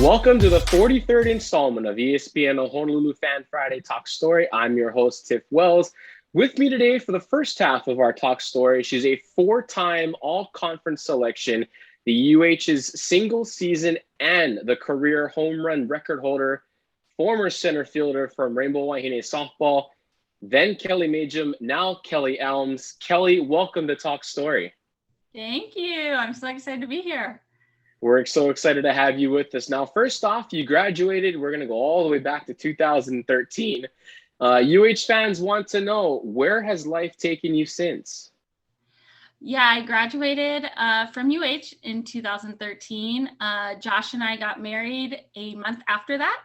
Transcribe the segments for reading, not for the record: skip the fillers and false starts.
Welcome to the 43rd installment of ESPN Honolulu Fan Friday Talk Story. I'm your host, Tiff Wells. With me today for the first half of our talk story, she's a four-time all-conference selection, the UH's single season and the career home run record holder, former center fielder from Rainbow Wahine softball, then Kelly Majam, now Kelly Elms. Kelly, welcome to Talk Story. Thank you. I'm so excited to be here. We're so excited to have you with us. Now, first off, you graduated. We're going to go all the way back to 2013. UH fans want to know, where has life taken you since? Yeah, I graduated from UH in 2013. Josh and I got married a month after that.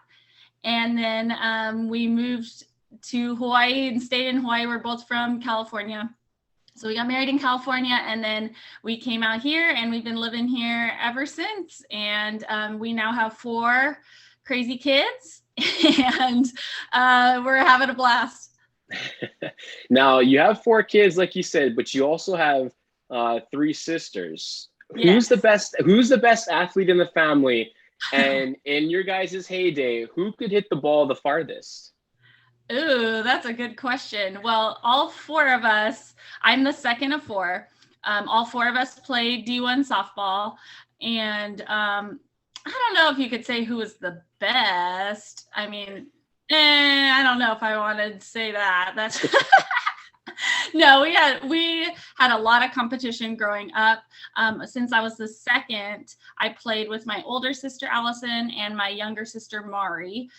And then we moved to Hawaii and stayed in Hawaii. We're both from California. So we got married in California, and then we came out here, and we've been living here ever since. And we now have 4 crazy kids, and we're having a blast. Now, you have 4 kids, like you said, but you also have 3 sisters. Yes. Who's the best athlete in the family? And in your guys' heyday, who could hit the ball the farthest? Ooh, that's a good question. Well, all 4 of us, I'm the second of 4. All 4 of us played D1 softball. And I don't know if you could say who was the best. I mean, I don't know if I wanted to say that. That's No, we had a lot of competition growing up. Since I was the second, I played with my older sister Allison and my younger sister Mari.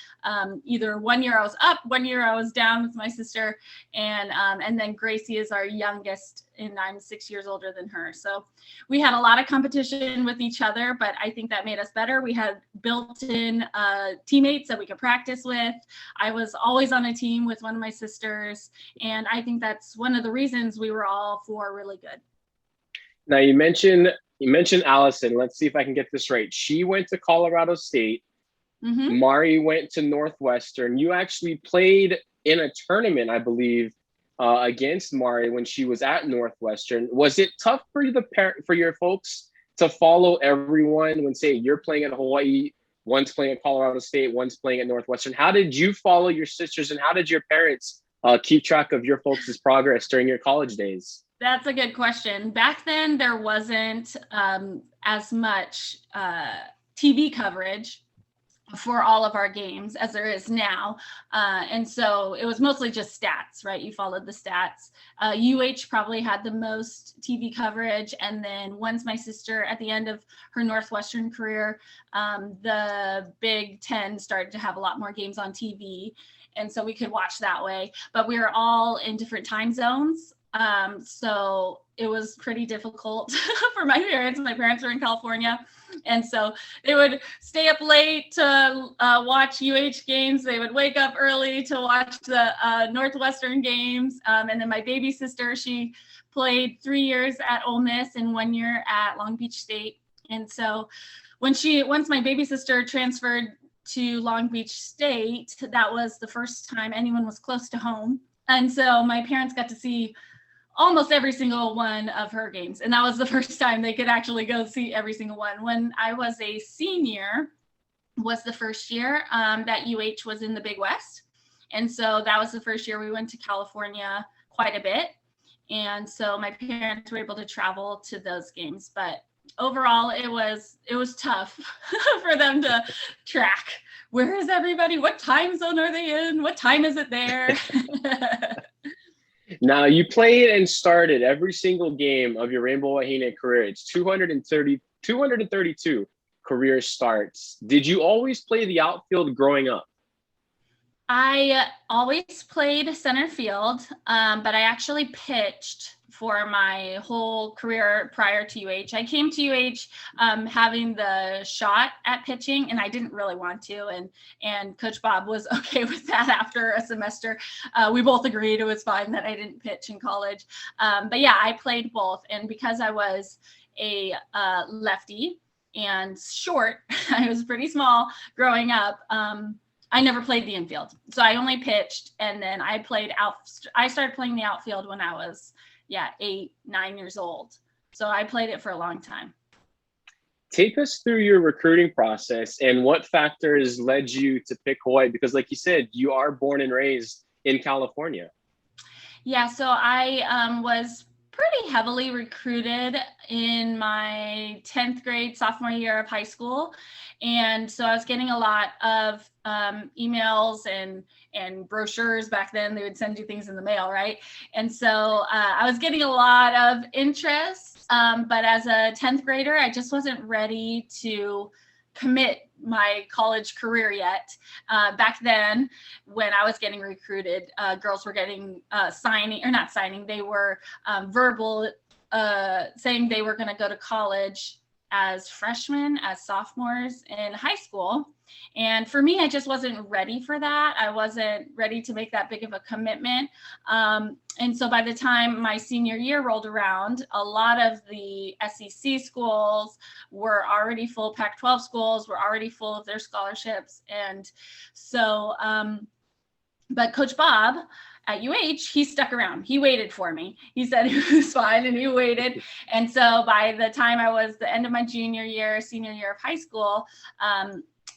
Either 1 year I was up, 1 year I was down with my sister, and then Gracie is our youngest, and I'm 6 years older than her. So we had a lot of competition with each other, but I think that made us better. We had built-in teammates that we could practice with. I was always on a team with one of my sisters, and I think that's one of the reasons we were all 4 really good. Now, you mentioned Allison. Let's see if I can get this right. She went to Colorado State. Mm-hmm. Mari went to Northwestern. You actually played in a tournament, I believe, against Mari when she was at Northwestern. Was it tough for your folks to follow everyone when, say, you're playing at Hawaii, one's playing at Colorado State, one's playing at Northwestern? How did you follow your sisters, and how did your parents keep track of your folks' progress during your college days? That's a good question. Back then, there wasn't as much TV coverage for all of our games as there is now. And so it was mostly just stats, right? You followed the stats. UH probably had the most TV coverage. And then once my sister, at the end of her Northwestern career, the Big Ten started to have a lot more games on TV. And so we could watch that way. But we were all in different time zones. So it was pretty difficult for my parents. My parents were in California. And so they would stay up late to watch UH games. They would wake up early to watch the Northwestern games. And then my baby sister, she played 3 years at Ole Miss and 1 year at Long Beach State. And so once my baby sister transferred to Long Beach State, that was the first time anyone was close to home. And so my parents got to see almost every single one of her games. And that was the first time they could actually go see every single one. When I was a senior was the first year that UH was in the Big West. And so that was the first year we went to California quite a bit. And so my parents were able to travel to those games. But overall, it was tough for them to track. Where is everybody? What time zone are they in? What time is it there? Now, you played and started every single game of your Rainbow Wahine career. It's 232 career starts. Did you always play the outfield growing up? I always played center field, but I actually pitched for my whole career prior to UH. I came to UH having the shot at pitching, and I didn't really want to. And Coach Bob was okay with that after a semester. We both agreed it was fine that I didn't pitch in college. But yeah, I played both. And because I was a lefty and short, I was pretty small growing up. I never played the infield. So I only pitched, and then I started playing the outfield when I was 8, 9 years old. So I played it for a long time. Take us through your recruiting process and what factors led you to pick Hawaii, because like you said, you are born and raised in California. Yeah, so I was pretty heavily recruited in my 10th grade, sophomore year of high school. And so I was getting a lot of emails and brochures. Back then. They would send you things in the mail, right? And so I was getting a lot of interest. But as a 10th grader, I just wasn't ready to commit my college career yet. Back then, when I was getting recruited, girls were getting they were verbal, saying they were going to go to college as freshmen, as sophomores in high school. And for me, I just wasn't ready for that. I wasn't ready to make that big of a commitment. And so by the time my senior year rolled around, a lot of the SEC schools were already full. Pac-12 schools were already full of their scholarships. And so, but Coach Bob at UH, he stuck around. He waited for me. He said it was fine, and he waited. And so by the time I was the end of my senior year of high school,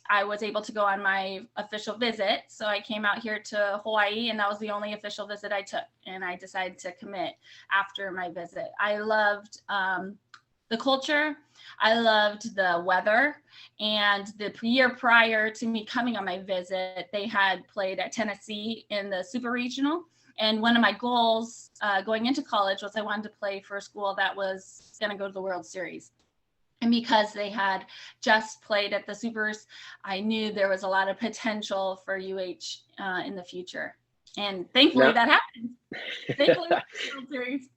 I was able to go on my official visit. So I came out here to Hawaii, and that was the only official visit I took. And I decided to commit after my visit. I loved the culture. I loved the weather. And the year prior to me coming on my visit, they had played at Tennessee in the Super Regional. And one of my goals going into college was I wanted to play for a school that was going to go to the World Series. And because they had just played at the Supers, I knew there was a lot of potential for UH in the future. And thankfully that happened. Thankfully, World Series.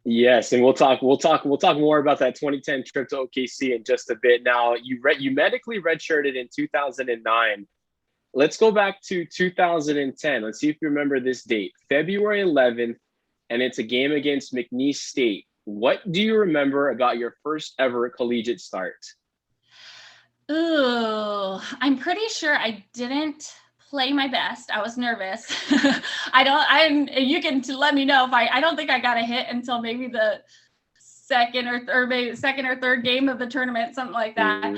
Yes, and we'll talk more about that 2010 trip to OKC in just a bit. Now, you medically redshirted in 2009. Let's go back to 2010. Let's see if you remember this date, February 11th, and it's a game against McNeese State. What do you remember about your first ever collegiate start? Ooh, I'm pretty sure I didn't play my best. I was nervous. You can let me know if I don't think I got a hit until maybe the second or third game of the tournament, something like that.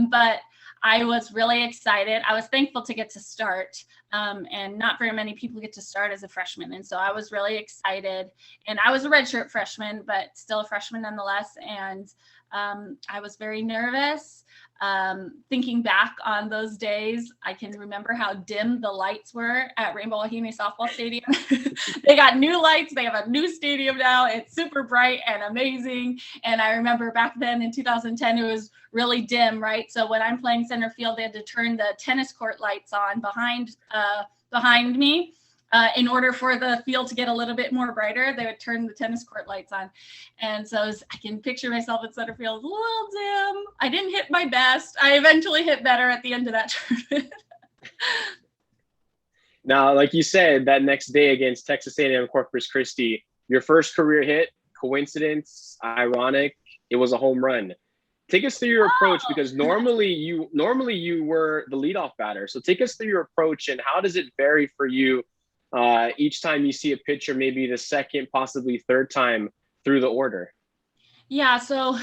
But I was really excited. I was thankful to get to start. And not very many people get to start as a freshman. And so I was really excited. And I was a redshirt freshman, but still a freshman nonetheless. And I was very nervous. Thinking back on those days, I can remember how dim the lights were at Rainbow Wahine softball stadium. They got new lights. They have a new stadium now. It's super bright and amazing. And I remember back then in 2010, it was really dim, right? So when I'm playing center field, they had to turn the tennis court lights on behind me. In order for the field to get a little bit more brighter, they would turn the tennis court lights on. And so I can picture myself at center field, a little dim. I didn't hit my best. I eventually hit better at the end of that tournament. Now, like you said, that next day against Texas A&M Corpus Christi, your first career hit, coincidence, ironic, it was a home run. Take us through your approach, because normally you were the leadoff batter. So take us through your approach, and how does it vary for you each time you see a pitcher, maybe the second, possibly third time through the order? Yeah, so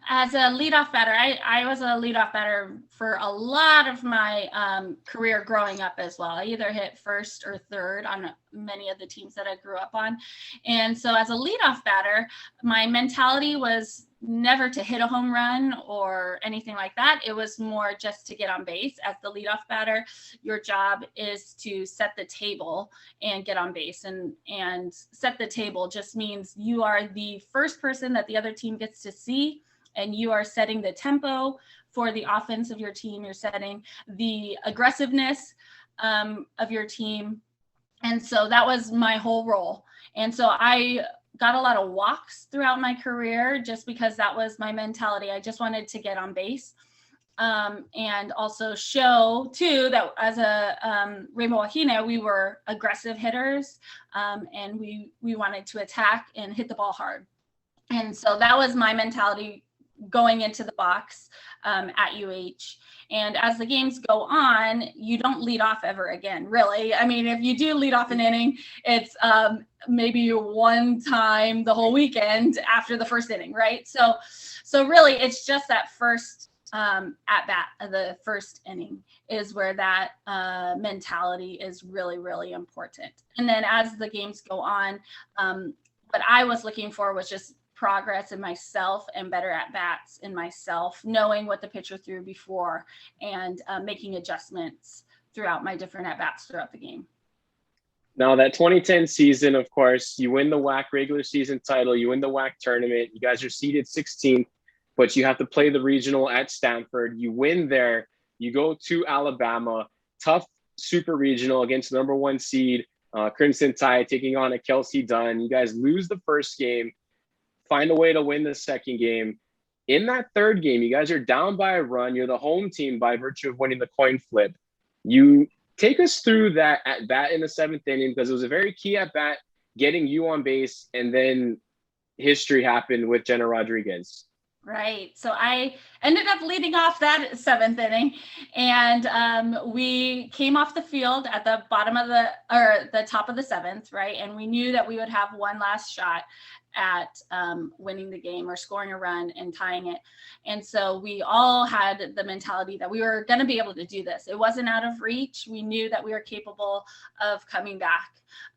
as a leadoff batter, I was a leadoff batter for a lot of my career growing up as well. I either hit first or third on many of the teams that I grew up on. And so as a leadoff batter, my mentality was never to hit a home run or anything like that. It was more just to get on base. As the leadoff batter, your job is to set the table and get on base. And set the table just means you are the first person that the other team gets to see, and you are setting the tempo for the offense of your team. You're setting the aggressiveness of your team. And so that was my whole role. And so I got a lot of walks throughout my career just because that was my mentality. I just wanted to get on base. And also show too that as a Rainbow Wahine, we were aggressive hitters, and we wanted to attack and hit the ball hard. And so that was my mentality going into the box at UH. And as the games go on, you don't lead off ever again, really. I mean, if you do lead off an inning, it's maybe one time the whole weekend after the first inning, right? So really, it's just that first at bat, the first inning is where that mentality is really, really important. And then as the games go on, what I was looking for was just progress in myself and better at bats in myself, knowing what the pitcher threw before and making adjustments throughout my different at bats throughout the game. Now that 2010 season, of course, you win the WAC regular season title, you win the WAC tournament, you guys are seeded 16th, but you have to play the regional at Stanford. You win there, you go to Alabama, tough super regional against the #1 seed, Crimson Tide taking on a Kelsey Dunn. You guys lose the first game, find a way to win the second game. In that third game, you guys are down by a run. You're the home team by virtue of winning the coin flip. You take us through that at bat in the 7th inning, because it was a very key at bat, getting you on base, and then history happened with Jenna Rodriguez. Right. So I ended up leading off that 7th inning, and we came off the field at the the top of the 7th, right? And we knew that we would have one last shot at winning the game or scoring a run and tying it. And so we all had the mentality that we were going to be able to do this. It wasn't out of reach. We knew that we were capable of coming back.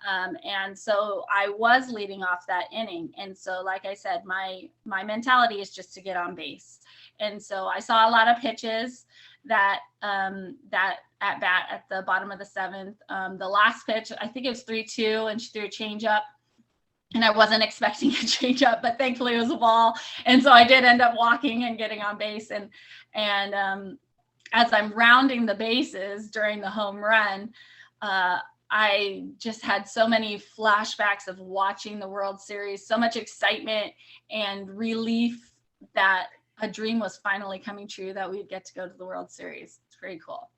And so I was leading off that inning. And so, like I said, my mentality is just to get on base. And so I saw a lot of pitches that at bat at the bottom of the 7th. The last pitch, I think it was 3-2, and she threw a changeup. And I wasn't expecting a changeup, but thankfully it was a ball. And so I did end up walking and getting on base. And as I'm rounding the bases during the home run, I just had so many flashbacks of watching the World Series, so much excitement and relief that a dream was finally coming true, that we'd get to go to the World Series. It's pretty cool.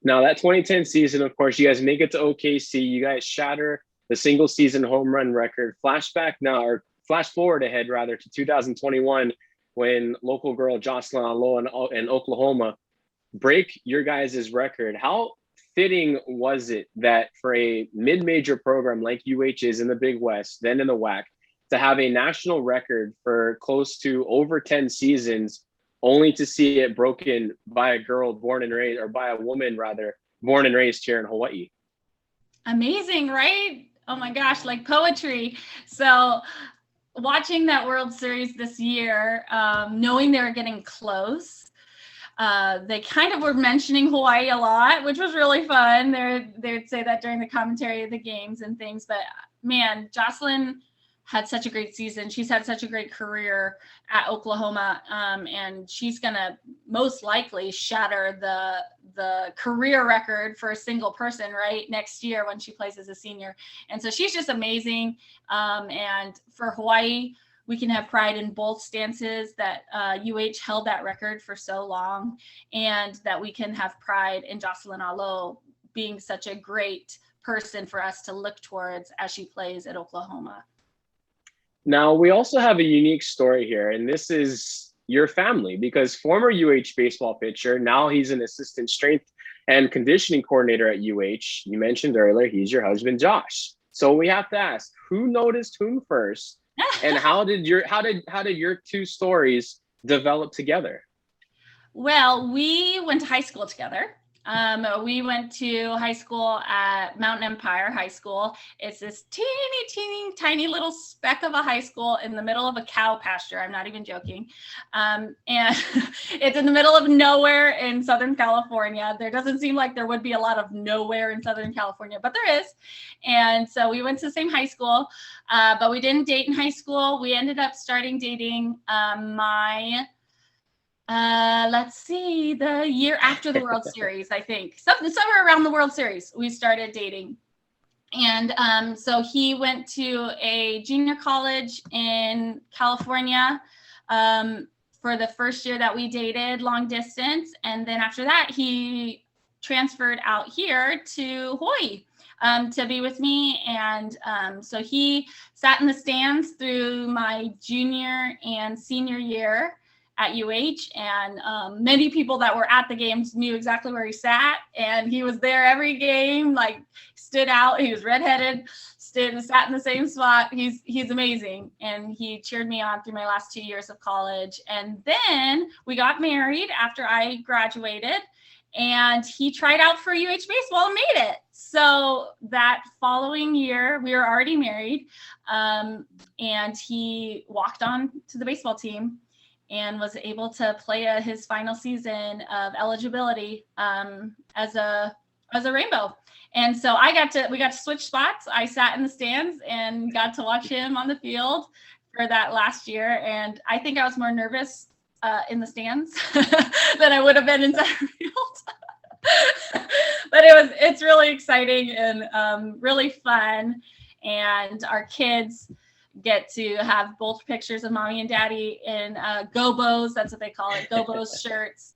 Now that 2010 season, of course, you guys make it to OKC. You guys shatter the single season home run record. Flash forward ahead rather to 2021, when local girl Jocelyn Alo in Oklahoma break your guys' record. How fitting was it that for a mid-major program like UH is in the Big West, then in the WAC, to have a national record for close to over 10 seasons, only to see it broken by a girl born and raised, or by a woman rather, born and raised here in Hawaii? Amazing, right? Oh my gosh, like poetry. So watching that World Series this year, knowing they were getting close, they kind of were mentioning Hawaii a lot, which was really fun. They'd say that during the commentary of the games and things. But man, Jocelyn had such a great season. She's had such a great career at Oklahoma, and she's gonna most likely shatter the career record for a single person, right, next year when she plays as a senior. And so she's just amazing. And for Hawaii, we can have pride in both stances that UH held that record for so long, and that we can have pride in Jocelyn Alo being such a great person for us to look towards as she plays at Oklahoma. Now, we also have a unique story here, and this is your family, because former UH baseball pitcher, now he's an assistant strength and conditioning coordinator at UH. You mentioned earlier, he's your husband, Josh. So we have to ask, who noticed whom first, and how did your two stories develop together? Well, we went to high school together. We went to high school at Mountain Empire High School. It's this teeny, tiny little speck of a high school in the middle of a cow pasture. I'm not even joking. And it's in the middle of nowhere in Southern California. There doesn't seem like there would be a lot of nowhere in Southern California, but there is. And so we went to the same high school, but we didn't date in high school. We ended up starting dating let's see, the year after the World Series, I think. Somewhere around the World Series, we started dating. And so he went to a junior college in California for the first year that we dated, long distance. And then after that, he transferred out here to Hawaii to be with me. And so he sat in the stands through my junior and senior year at UH, and many people that were at the games knew exactly where he sat, and he was there every game, like stood out. He was redheaded, sat in the same spot. He's amazing, and he cheered me on through my last 2 years of college. And then we got married after I graduated, and he tried out for UH baseball and made it. So that following year, we were already married, and he walked on to the baseball team and was able to play his final season of eligibility as a Rainbow. And so we got to switch spots. I sat in the stands and got to watch him on the field for that last year. And I think I was more nervous in the stands than I would have been in center field. But it's really exciting and really fun. And our kids get to have both pictures of mommy and daddy in gobos. That's what they call it, gobos shirts.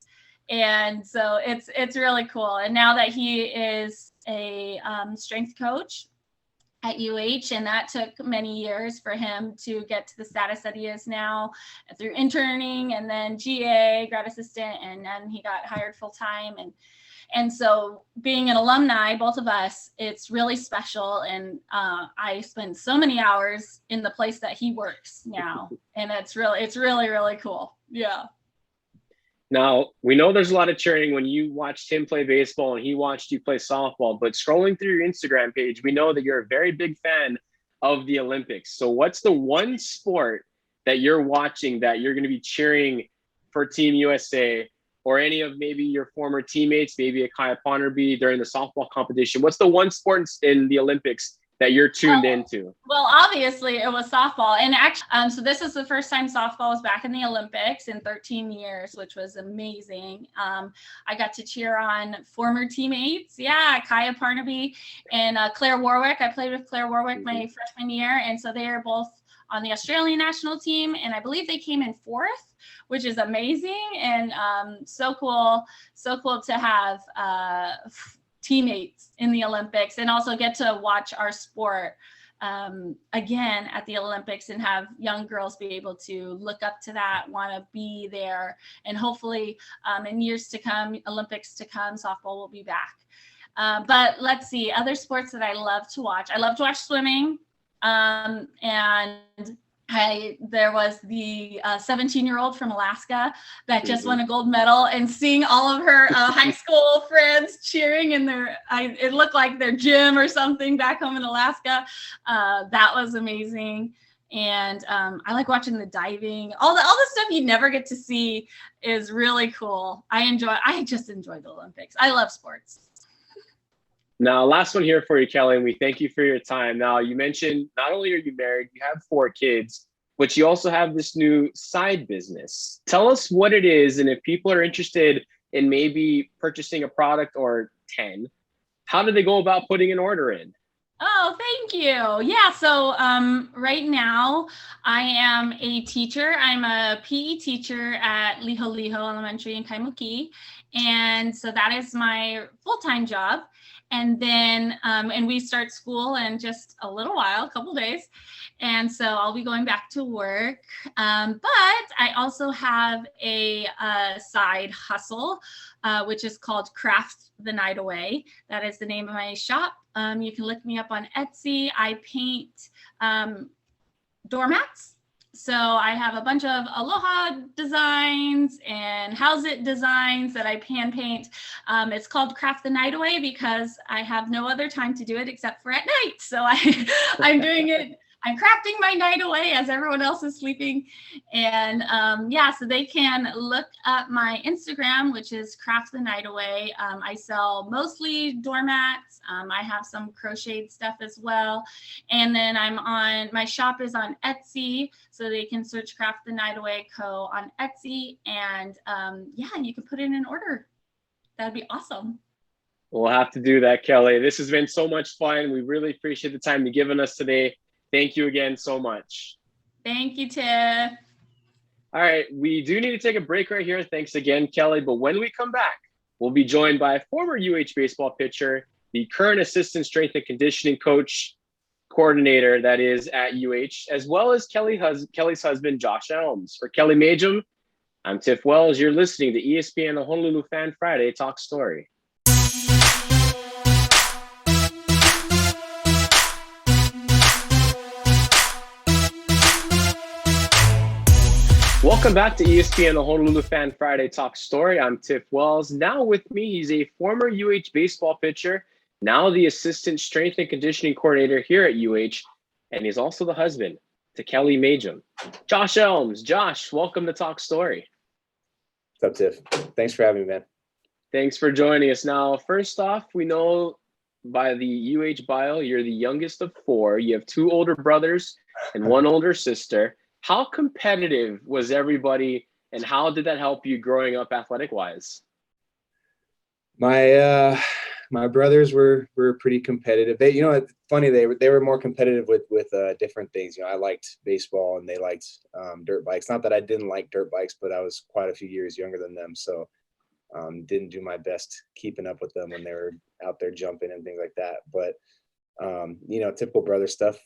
And so it's really cool. And now that he is a strength coach at UH, and that took many years for him to get to the status that he is now through interning and then GA, grad assistant, and then he got hired full time. And so being an alumni, both of us, it's really special. And I spend so many hours in the place that he works now. And it's really, really cool. Yeah. Now, we know there's a lot of cheering when you watched him play baseball and he watched you play softball, but scrolling through your Instagram page, we know that you're a very big fan of the Olympics. So what's the one sport that you're watching that you're going to be cheering for Team USA, or any of maybe your former teammates, maybe a Kaya Ponderby during the softball competition? What's the one sport in the Olympics that you're tuned into? Well, obviously it was softball. And actually, so this is the first time softball was back in the Olympics in 13 years, which was amazing. I got to cheer on former teammates. Yeah, Kaya Parnaby and Claire Warwick. I played with Claire Warwick my freshman year. And so they are both on the Australian national team. And I believe they came in 4th, which is amazing. And so cool to have teammates in the Olympics, and also get to watch our sport again at the Olympics, and have young girls be able to look up to that, want to be there, and hopefully in years to come, Olympics to come, softball will be back. But let's see, other sports that I love to watch. I love to watch swimming, and there was the 17-year-old from Alaska that just won a gold medal, and seeing all of her high school friends cheering in it looked like their gym or something back home in Alaska. That was amazing. And I like watching the diving. All the stuff you never get to see is really cool. I just enjoy the Olympics. I love sports. Now, last one here for you, Kelly, and we thank you for your time. Now, you mentioned not only are you married, you have 4 kids, but you also have this new side business. Tell us what it is, and if people are interested in maybe purchasing a product or 10, how do they go about putting an order in? Oh, thank you. Yeah, so right now I am a teacher. I'm a PE teacher at Liho Elementary in Kaimuki. And so that is my full-time job. And then, and we start school in just a little while, a couple days. And so I'll be going back to work. But I also have a side hustle, which is called Craft the Night Away. That is the name of my shop. You can look me up on Etsy. I paint doormats. So I have a bunch of Aloha designs and House It designs that I hand paint. It's called Craft the Night Away because I have no other time to do it except for at night. So I'm doing it. I'm crafting my night away as everyone else is sleeping. And yeah, so they can look up my Instagram, which is Craft the Night Away. I sell mostly doormats. I have some crocheted stuff as well. And then my shop is on Etsy. So they can search Craft the Night Away Co. on Etsy. And yeah, you can put in an order. That'd be awesome. We'll have to do that, Kelly. This has been so much fun. We really appreciate the time you've given us today. Thank you again so much. Thank you, Tiff. All right, we do need to take a break right here. Thanks again, Kelly. But when we come back, we'll be joined by a former UH baseball pitcher, the current assistant strength and conditioning coach coordinator that is at UH, as well as Kelly's husband, Josh Elms. For Kelly Majam, I'm Tiff Wells. You're listening to ESPN the Honolulu Fan Friday Talk Story. Welcome back to ESPN the Honolulu Fan Friday Talk Story. I'm Tiff Wells. Now with me, he's a former UH baseball pitcher, now the assistant strength and conditioning coordinator here at UH, and he's also the husband to Kelly Majam. Josh Elms. Josh, welcome to Talk Story. What's up, Tiff? Thanks for having me, man. Thanks for joining us. Now, first off, we know by the UH bio, you're the youngest of four. You have two older brothers and one older sister. How competitive was everybody, and how did that help you growing up athletic-wise? My brothers were pretty competitive. They, it's funny, they were more competitive with different things. I liked baseball and they liked dirt bikes. Not that I didn't like dirt bikes, but I was quite a few years younger than them, so didn't do my best keeping up with them when they were out there jumping and things like that. But typical brother stuff,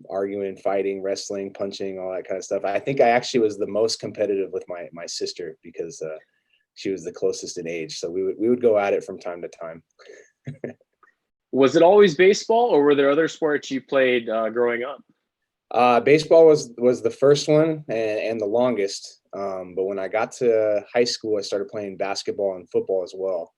arguing, fighting, wrestling, punching, all that kind of stuff. I think I actually was the most competitive with my sister because she was the closest in age. So we would go at it from time to time. Was it always baseball, or were there other sports you played growing up? Baseball was the first one and the longest. But when I got to high school, I started playing basketball and football as well.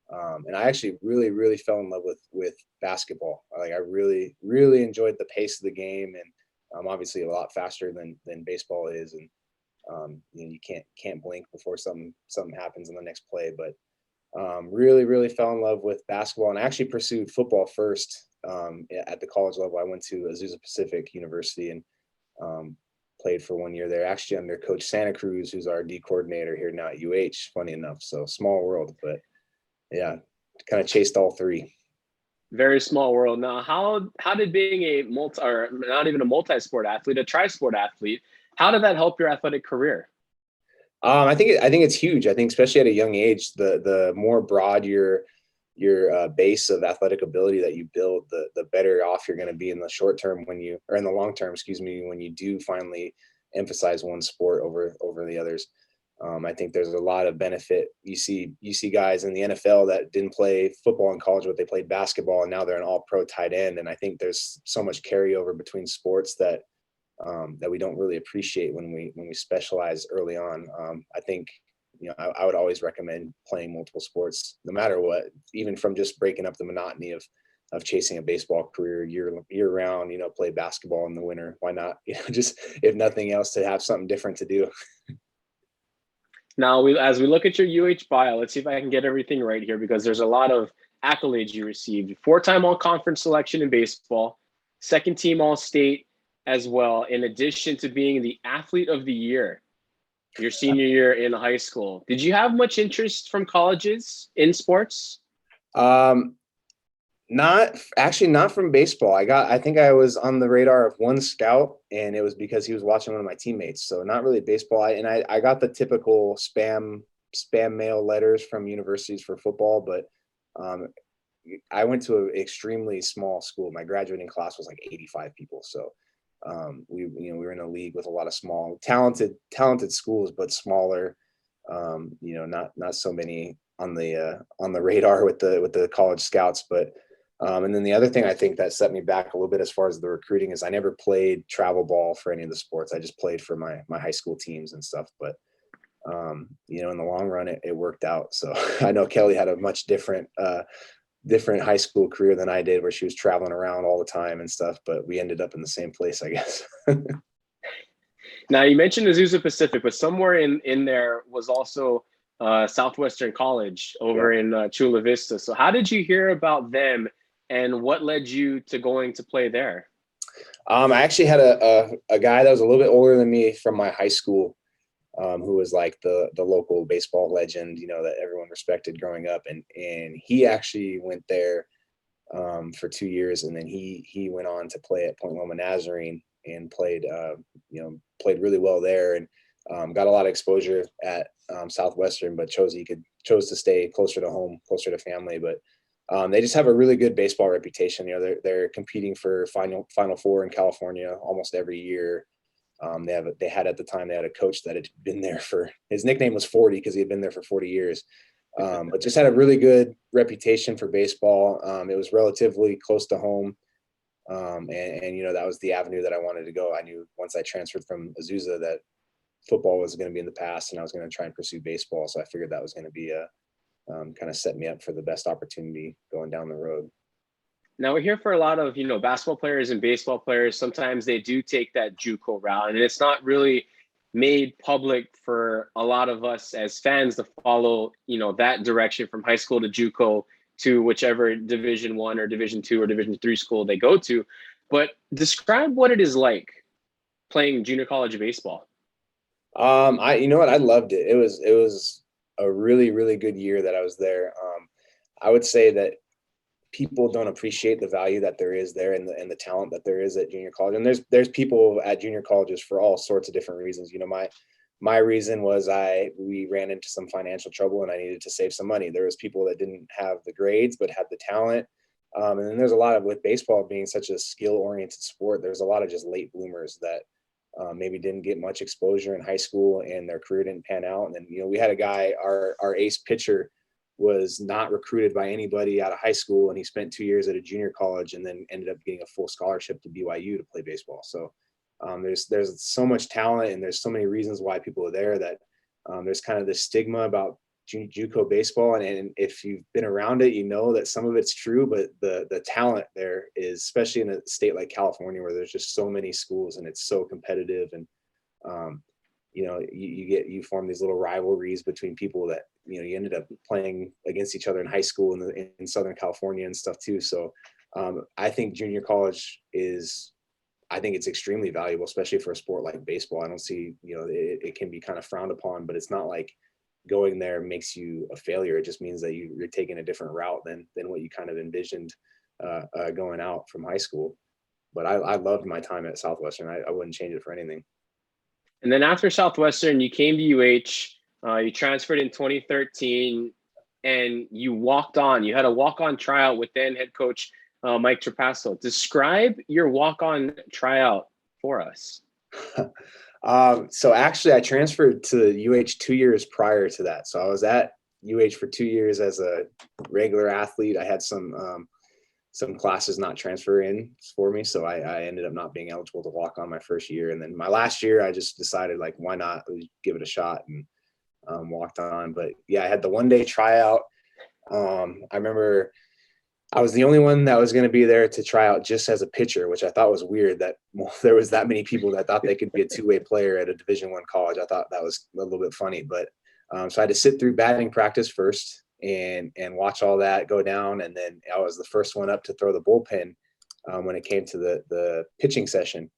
And I actually really, really fell in love with basketball. Like I really, really enjoyed the pace of the game, and obviously a lot faster than baseball is. And you can't blink before something happens in the next play. But really, really fell in love with basketball, and I actually pursued football first at the college level. I went to Azusa Pacific University and played for 1 year there, actually under Coach Santa Cruz, who's our D coordinator here now at UH. Funny enough, so small world, but. Yeah, kind of chased all three. Very small world. Now, how did being a not even a multi-sport athlete, a tri-sport athlete, how did that help your athletic career? I think it's huge. I think especially at a young age, the more broad your base of athletic ability that you build, the better off you're going to be in the short term in the long term, when you do finally emphasize one sport over the others. I think there's a lot of benefit. You see guys in the NFL that didn't play football in college, but they played basketball, and now they're an all-pro tight end. And I think there's so much carryover between sports that we don't really appreciate when we specialize early on. I think I would always recommend playing multiple sports, no matter what, even from just breaking up the monotony of chasing a baseball career year round. Play basketball in the winter. Why not? Just if nothing else, to have something different to do. Now, as we look at your UH bio, let's see if I can get everything right here, because there's a lot of accolades you received. 4-time all-conference selection in baseball, second-team all-state as well, in addition to being the athlete of the year your senior year in high school. Did you have much interest from colleges in sports? Not from baseball. I think I was on the radar of one scout, and it was because he was watching one of my teammates. So not really baseball. I got the typical spam mail letters from universities for football, but I went to an extremely small school. My graduating class was like 85 people. So we were in a league with a lot of small, talented schools, but smaller. Not so many on the radar with the college scouts, but. And then the other thing I think that set me back a little bit as far as the recruiting is I never played travel ball for any of the sports. I just played for my high school teams and stuff. But, in the long run, it worked out. So I know Kelly had a much different high school career than I did, where she was traveling around all the time and stuff. But we ended up in the same place, I guess. Now, you mentioned Azusa Pacific, but somewhere in there was also Southwestern College over in Chula Vista. So how did you hear about them? And what led you to going to play there? I actually had a guy that was a little bit older than me from my high school, who was like the local baseball legend, that everyone respected growing up. And he actually went there for 2 years, and then he went on to play at Point Loma Nazarene and played really well there, and got a lot of exposure at Southwestern, but chose to stay closer to home, closer to family. But They just have a really good baseball reputation. You know, they're competing for Final Four in California almost every year. They had at the time, they had a coach that had been there for, his nickname was 40 because he had been there for 40 years. But just had a really good reputation for baseball. It was relatively close to home. And, you know, that was the avenue that I wanted to go. I knew once I transferred from Azusa that football was going to be in the past and I was going to try and pursue baseball. So I figured that was going to be kind of set me up for the best opportunity going down the road. Now we're here for a lot of, you know, basketball players and baseball players. Sometimes they do take that JUCO route, and it's not really made public for a lot of us as fans to follow, you know, that direction from high school to JUCO to whichever Division I or Division II or Division III school they go to. But describe what it is like playing junior college baseball. You know what? I loved it. It was a really, really good year that I was there. I would say that people don't appreciate the value that there is there and the talent that there is at junior college. And there's people at junior colleges for all sorts of different reasons. You know, my reason was we ran into some financial trouble and I needed to save some money. There was people that didn't have the grades, but had the talent. And then there's a lot of, with baseball being such a skill oriented sport, there's a lot of just late bloomers that maybe didn't get much exposure in high school and their career didn't pan out. And then, you know, we had a guy, our ace pitcher was not recruited by anybody out of high school. And he spent 2 years at a junior college and then ended up getting a full scholarship to BYU to play baseball. So there's so much talent and there's so many reasons why people are there that there's kind of this stigma about JUCO baseball. And if you've been around it, you know that some of it's true, but the talent there is, especially in a state like California, where there's just so many schools and it's so competitive. And, you know, you form these little rivalries between people that, you know, you ended up playing against each other in high school in Southern California and stuff too. So I think junior college I think it's extremely valuable, especially for a sport like baseball. I don't see, you know, it can be kind of frowned upon, but it's not like going there makes you a failure. It just means that you're taking a different route than what you kind of envisioned going out from high school. But I loved my time at Southwestern. I wouldn't change it for anything. And then after Southwestern, you came to UH, you transferred in 2013, and you walked on. You had a walk-on tryout with then head coach Mike Trapasso. Describe your walk-on tryout for us. So actually, I transferred to UH 2 years prior to that. So I was at UH for 2 years as a regular athlete. I had some classes not transfer in for me. So I ended up not being eligible to walk on my first year. And then my last year, I just decided, like, why not give it a shot, and walked on. But yeah, I had the 1 day tryout. I remember I was the only one that was going to be there to try out just as a pitcher, which I thought was weird that there was that many people that thought they could be a two-way player at a Division I college. I thought that was a little bit funny, but so I had to sit through batting practice first and watch all that go down. And then I was the first one up to throw the bullpen when it came to the pitching session.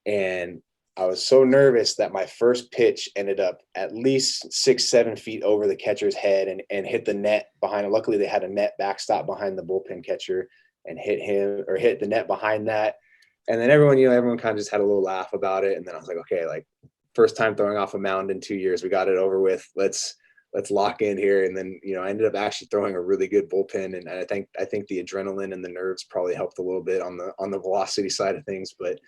And I was so nervous that my first pitch ended up at least 6-7 feet over the catcher's head and hit the net behind it. Luckily, they had a net backstop behind the bullpen catcher and hit the net behind that. And then everyone kind of just had a little laugh about it. And then I was like, okay, like, first time throwing off a mound in 2 years, we got it over with. Let's lock in here. And then, you know, I ended up actually throwing a really good bullpen. And I think the adrenaline and the nerves probably helped a little bit on the velocity side of things. But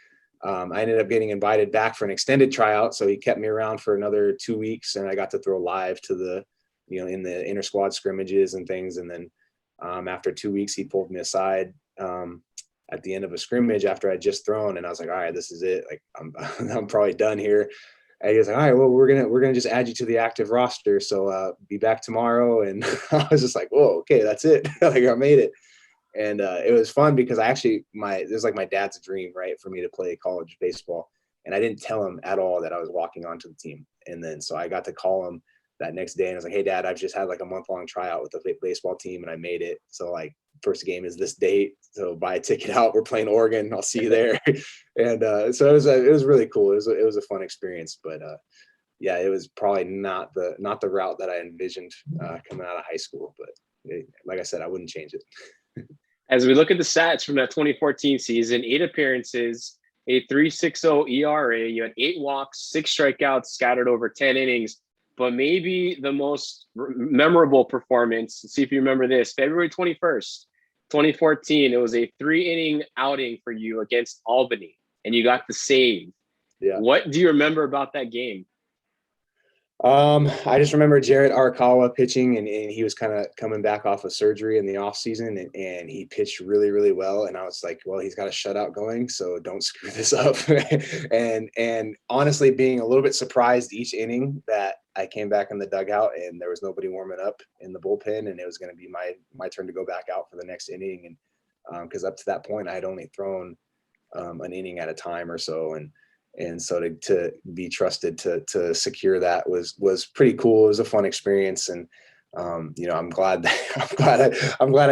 I ended up getting invited back for an extended tryout. So he kept me around for another 2 weeks, and I got to throw live to in the inter squad scrimmages and things. And then after 2 weeks, he pulled me aside at the end of a scrimmage after I'd just thrown. And I was like, all right, this is it. Like, I'm probably done here. And he was like, all right, well, we're going to just add you to the active roster. So be back tomorrow. And I was just like, whoa, okay, that's it. Like, I made it. And it was fun because it was like my dad's dream, right, for me to play college baseball. And I didn't tell him at all that I was walking onto the team. And then so I got to call him that next day and I was like, hey, Dad, I've just had like a month-long tryout with the baseball team and I made it. So, like, first game is this date. So buy a ticket out. We're playing Oregon. I'll see you there. And so it was really cool. It was a fun experience. But yeah, it was probably not the route that I envisioned coming out of high school. But like I said, I wouldn't change it. As we look at the stats from that 2014 season, 8 appearances, a 3.60 ERA, you had 8 walks, 6 strikeouts scattered over 10 innings. but maybe the most memorable performance. Let's see if you remember this. February 21st, 2014. It was a 3-inning outing for you against Albany, and you got the save. Yeah. What do you remember about that game? I just remember Jared Arakawa pitching, and he was kind of coming back off of surgery in the off season, and he pitched really, really well. And I was like, well, he's got a shutout going, so don't screw this up. and honestly, being a little bit surprised each inning that I came back in the dugout and there was nobody warming up in the bullpen, and it was going to be my turn to go back out for the next inning. And because up to that point, I had only thrown an inning at a time or so, and so to be trusted to secure that was pretty cool. It was a fun experience, and I'm glad I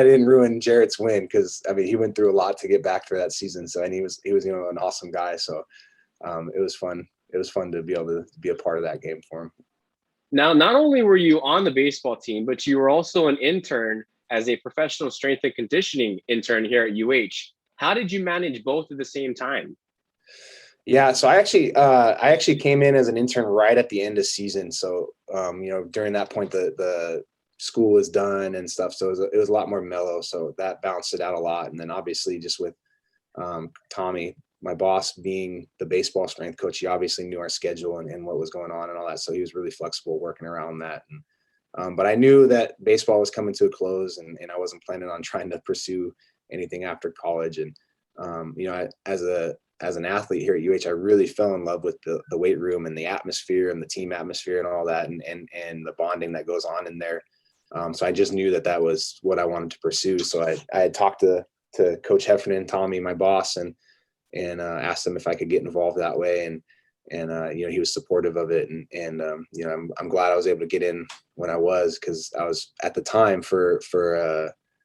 didn't ruin Jarrett's win, because I mean he went through a lot to get back for that season. So, and he was an awesome guy. So it was fun. It was fun to be able to be a part of that game for him. Now, not only were you on the baseball team, but you were also an intern as a professional strength and conditioning intern here at UH. How did you manage both at the same time? Yeah, so I actually came in as an intern right at the end of season. So during that point the school was done and stuff. So it was a lot more mellow. So that balanced it out a lot. And then obviously just with Tommy, my boss, being the baseball strength coach, he obviously knew our schedule and what was going on and all that. So he was really flexible working around that. And but I knew that baseball was coming to a close, and I wasn't planning on trying to pursue anything after college. And as an athlete here at UH, I really fell in love with the weight room and the atmosphere and the team atmosphere and all that, and the bonding that goes on in there. So I just knew that was what I wanted to pursue. So I had talked to Coach Heffernan, Tommy, my boss, and asked him if I could get involved that way. And he was supportive of it. And I'm glad I was able to get in when I was, because I was at the time for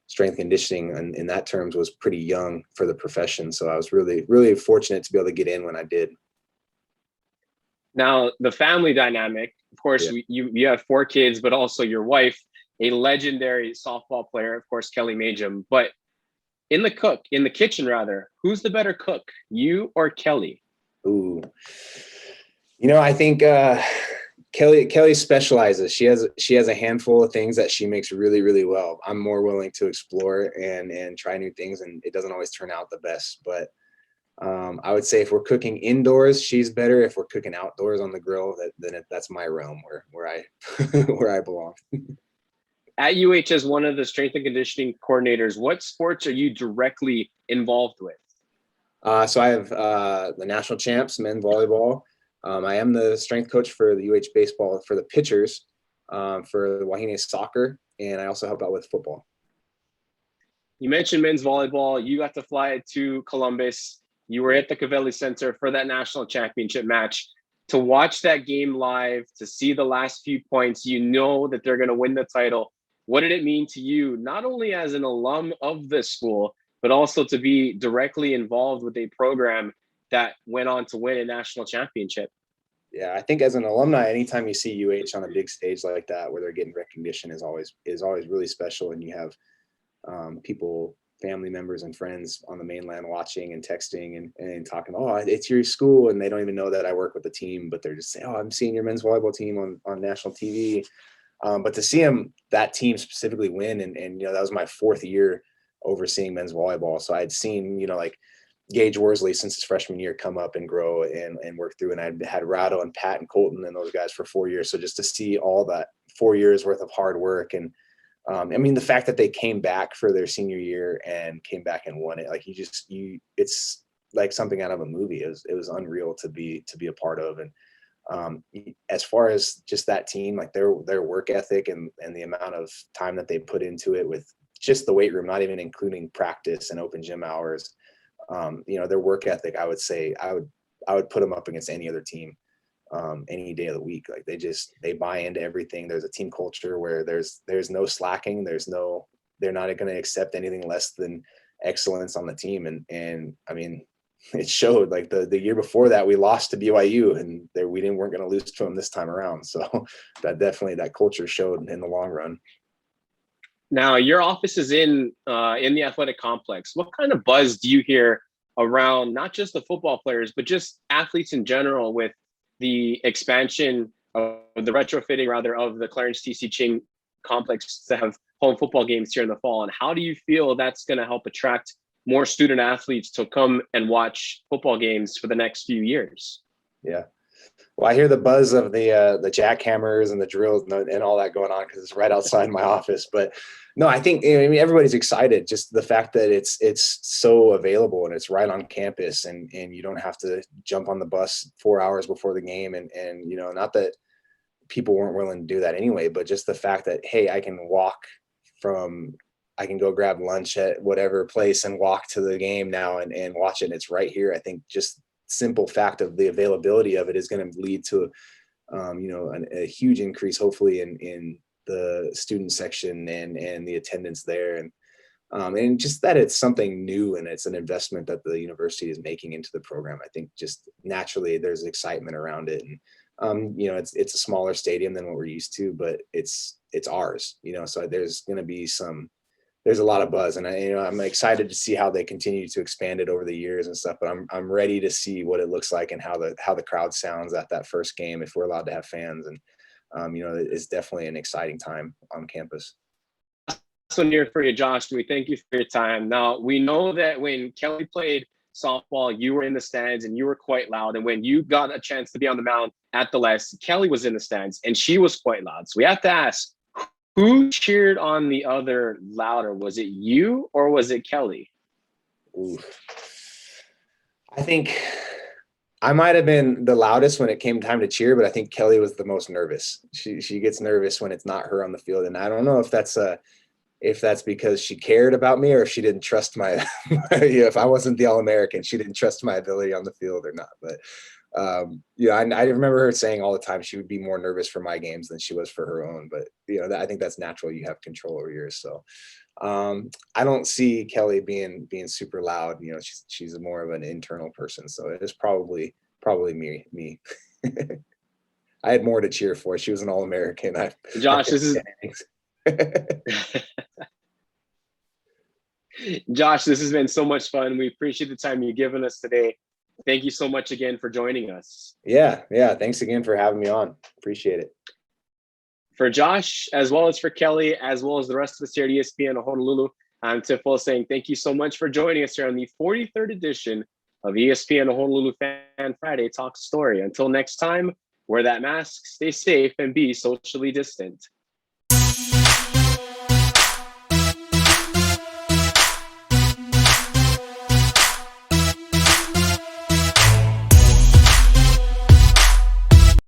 strength conditioning and in that terms was pretty young for the profession. So I was really, really fortunate to be able to get in when I did. Now, the family dynamic, of course, you have 4 kids, but also your wife, a legendary softball player, of course, Kelly Majam. But in the kitchen, who's the better cook, you or Kelly? Ooh, I think Kelly specializes. She has a handful of things that she makes really, really well. I'm more willing to explore and try new things, and it doesn't always turn out the best. But I would say if we're cooking indoors, she's better. If we're cooking outdoors on the grill, that's my realm where I where I belong. At UH, as one of the strength and conditioning coordinators, what sports are you directly involved with? So I have the national champs, men's volleyball. I am the strength coach for the UH baseball for the pitchers, for the Wahine soccer, and I also help out with football. You mentioned men's volleyball. You got to fly to Columbus. You were at the Covelli Center for that national championship match. To watch that game live, to see the last few points, you know that they're going to win the title. What did it mean to you, not only as an alum of this school, but also to be directly involved with a program that went on to win a national championship? Yeah, I think as an alumni, anytime you see UH on a big stage like that, where they're getting recognition, is always really special. And you have people, family members and friends on the mainland watching and texting and talking, oh, it's your school. And they don't even know that I work with the team, but they're just saying, oh, I'm seeing your men's volleyball team on national TV. But to see that team specifically win, and that was my 4th year overseeing men's volleyball. So I'd seen, like Gage Worsley since his freshman year come up and grow and work through. And I'd had Rado and Pat and Colton and those guys for 4 years. So just to see all that 4 years worth of hard work. And the fact that they came back for their senior year and came back and won it, like it's like something out of a movie. It was unreal to be a part of. And as far as just that team, like their work ethic and the amount of time that they put into it with just the weight room, not even including practice and open gym hours, their work ethic, I would say I would put them up against any other team any day of the week. Like they buy into everything. There's a team culture where there's no slacking. They're not going to accept anything less than excellence on the team. And I mean, it showed. Like the year before that, we lost to BYU, and we weren't going to lose to them this time around. So that culture showed in the long run. Now, your office is in the athletic complex. What kind of buzz do you hear around not just the football players, but just athletes in general with the expansion the retrofitting rather of the Clarence TC Ching complex to have home football games here in the fall. And how do you feel that's going to help attract more student athletes to come and watch football games for the next few years? Yeah. Well, I hear the buzz of the jackhammers and the drills and all that going on because it's right outside my office. But no, I think, I mean, everybody's excited. Just the fact that it's so available and it's right on campus, and you don't have to jump on the bus 4 hours before the game. And you know, not that people weren't willing to do that anyway, but just the fact that, hey, I can go grab lunch at whatever place and walk to the game now and watch it. And it's right here. I think just simple fact of the availability of it is going to lead to, you know, a huge increase, hopefully, in the student section and the attendance there. And just that it's something new and it's an investment that the university is making into the program. I think just naturally there's excitement around it. And, you know, it's a smaller stadium than what we're used to, but it's ours, you know, so there's going to be there's a lot of buzz, and I'm excited to see how they continue to expand it over the years and stuff. But I'm ready to see what it looks like and how the crowd sounds at that first game if we're allowed to have fans. And you know, it's definitely an exciting time on campus. Last one here for you, Josh. We thank you for your time. Now, we know that when Kelly played softball, you were in the stands and you were quite loud. And when you got a chance to be on the mound at the Les, Kelly was in the stands and she was quite loud. So we have to ask, who cheered on the other louder? Was it you or was it Kelly? Ooh. I think I might have been the loudest when it came time to cheer, but I think Kelly was the most nervous. She gets nervous when it's not her on the field. And I don't know if that's because she cared about me or if she didn't trust my, if I wasn't the All-American, she didn't trust my ability on the field or not. But yeah, I remember her saying all the time she would be more nervous for my games than she was for her own. But you know, I think that's natural. You have control over yours. So I don't see Kelly being super loud. You know, she's more of an internal person. So it is probably me. I had more to cheer for. She was an All-American. Josh, Josh, this has been so much fun. We appreciate the time you've given us today. Thank you so much again for joining us. Yeah. Thanks again for having me on. Appreciate it. For Josh, as well as for Kelly, as well as the rest of us here at ESPN Honolulu, I'm Tifo saying thank you so much for joining us here on the 43rd edition of ESPN Honolulu Fan Friday Talk Story. Until next time, wear that mask, stay safe, and be socially distant.